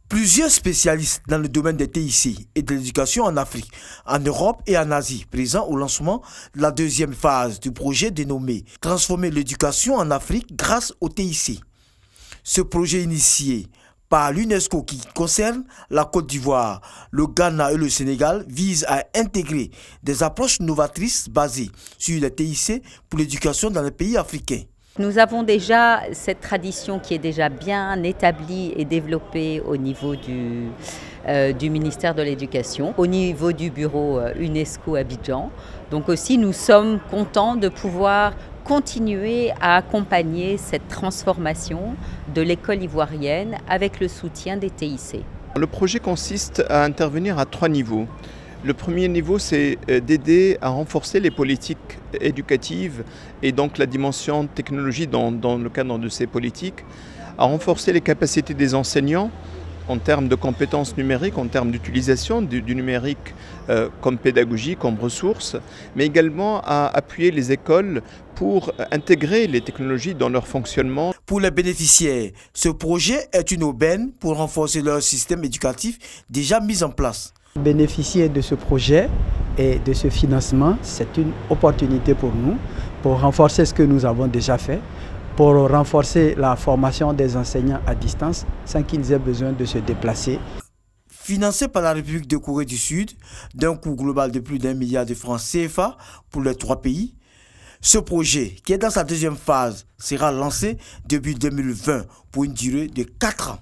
Plusieurs spécialistes dans le domaine des TIC et de l'éducation en Afrique, en Europe et en Asie, présents au lancement de la deuxième phase du projet dénommé « Transformer l'éducation en Afrique grâce au TIC ». Ce projet initié par l'UNESCO qui concerne la Côte d'Ivoire, le Ghana et le Sénégal vise à intégrer des approches novatrices basées sur les TIC pour l'éducation dans les pays africains. Nous avons déjà cette tradition qui est déjà bien établie et développée au niveau du ministère de l'Éducation, au niveau du bureau UNESCO Abidjan. Donc aussi, nous sommes contents de pouvoir continuer à accompagner cette transformation de l'école ivoirienne avec le soutien des TIC. Le projet consiste à intervenir à 3 niveaux. Le premier niveau, c'est d'aider à renforcer les politiques éducatives et donc la dimension technologie dans le cadre de ces politiques, à renforcer les capacités des enseignants en termes de compétences numériques, en termes d'utilisation du numérique comme pédagogie, comme ressource, mais également à appuyer les écoles pour intégrer les technologies dans leur fonctionnement. Pour les bénéficiaires, ce projet est une aubaine pour renforcer leur système éducatif déjà mis en place. Bénéficier de ce projet et de ce financement, c'est une opportunité pour nous, pour renforcer ce que nous avons déjà fait, pour renforcer la formation des enseignants à distance sans qu'ils aient besoin de se déplacer. Financé par la République de Corée du Sud, d'un coût global de plus d'1 milliard de francs CFA pour les 3 pays, ce projet, qui est dans sa deuxième phase, sera lancé début 2020 pour une durée de 4 ans.